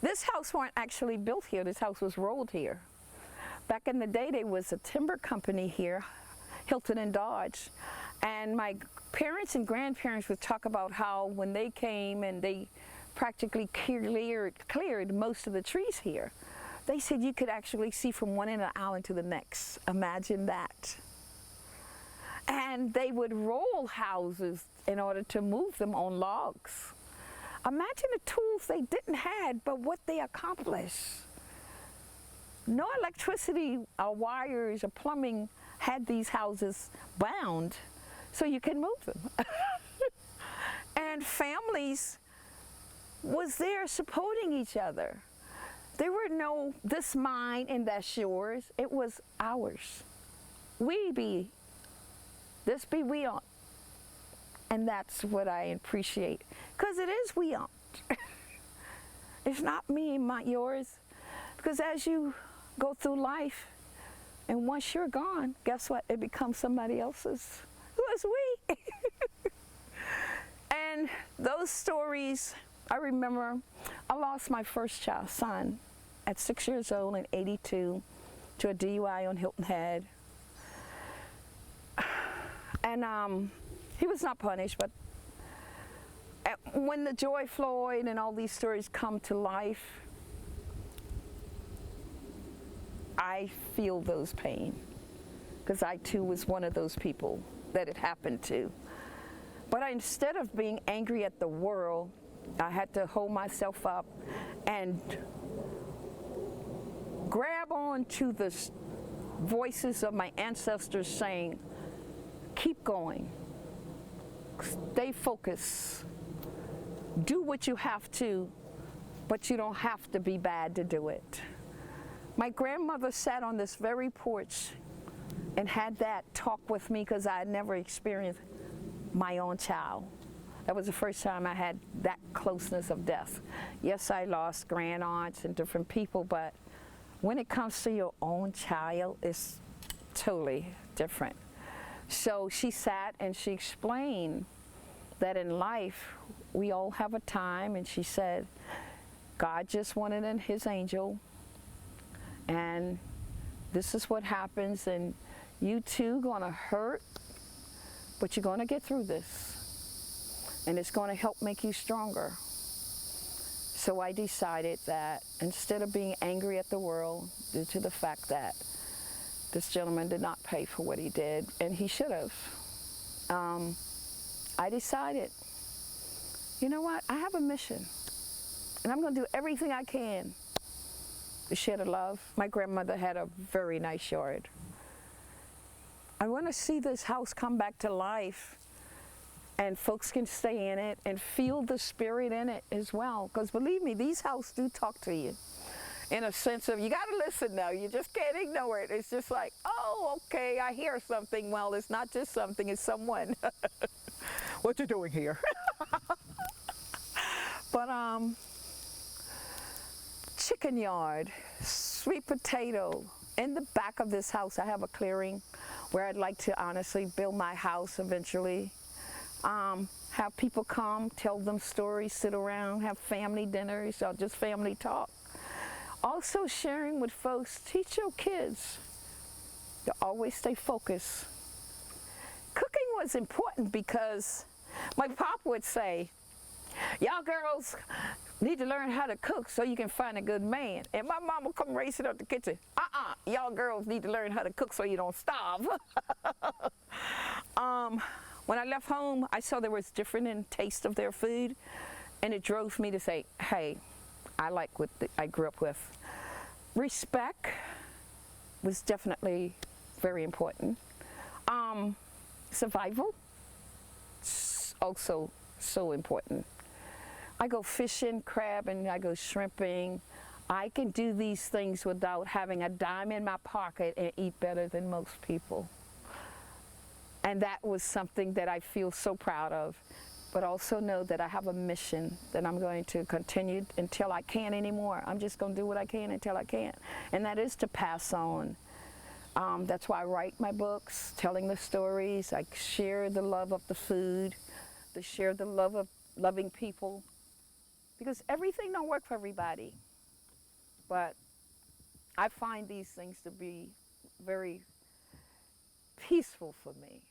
This house weren't actually built here. This house was rolled here. Back in the day, there was a timber company here, Hilton and Dodge. And my parents and grandparents would talk about how when they came and they practically cleared most of the trees here, they said you could actually see from one end of the island to the next. Imagine that. And they would roll houses in order to move them on logs. Imagine the tools they didn't have, but what they accomplished. No electricity or wires or plumbing had these houses bound so you can move them. And families was there supporting each other. There were no, this mine and that's yours. It was ours. We be, this be we on. And that's what I appreciate. Because it is we on. It's not me and yours. Because as you go through life, and once you're gone, guess what? It becomes somebody else's. It was we. And those stories, I remember, I lost my first child, son, at 6 years old in '82 to a DUI on Hilton Head. And he was not punished, but when the Joy Floyd and all these stories come to life, I feel those pain, because I too was one of those people that it happened to. But instead of being angry at the world, I had to hold myself up and grab on to the voices of my ancestors saying, keep going, stay focused, do what you have to, but you don't have to be bad to do it. My grandmother sat on this very porch and had that talk with me because I had never experienced my own child. That was the first time I had that closeness of death. Yes, I lost granddaughters and different people, but when it comes to your own child, it's totally different. So she sat and she explained that in life, we all have a time, and she said, God just wanted in his angel, and this is what happens, and you too gonna hurt, but you're gonna get through this, and it's gonna help make you stronger. So I decided that instead of being angry at the world due to the fact that this gentleman did not pay for what he did, and he should have, I decided, you know what, I have a mission, and I'm gonna do everything I can to share the love. My grandmother had a very nice yard. I want to see this house come back to life, and folks can stay in it and feel the spirit in it as well. Because believe me, these houses do talk to you in a sense of, you got to listen now, you just can't ignore it. It's just like, oh, okay, I hear something. Well, it's not just something, it's someone. What you doing here? But chicken yard, sweet potato. In the back of this house, I have a clearing where I'd like to honestly build my house eventually. Have people come, tell them stories, sit around, have family dinners, or just family talk. Also sharing with folks, teach your kids to always stay focused. Cooking was important because my pop would say, y'all girls need to learn how to cook so you can find a good man. And my mom would come racing up the kitchen. Y'all girls need to learn how to cook so you don't starve. When I left home, I saw there was different in taste of their food, and it drove me to say, hey, I like what I grew up with. Respect was definitely very important. Survival, also so important. I go fishing, crabbing, I go shrimping. I can do these things without having a dime in my pocket and eat better than most people. And that was something that I feel so proud of, but also know that I have a mission that I'm going to continue until I can't anymore. I'm just going to do what I can until I can't. And that is to pass on. That's why I write my books, telling the stories. I share the love of the food, to share the love of loving people. Because everything don't work for everybody. But I find these things to be very peaceful for me.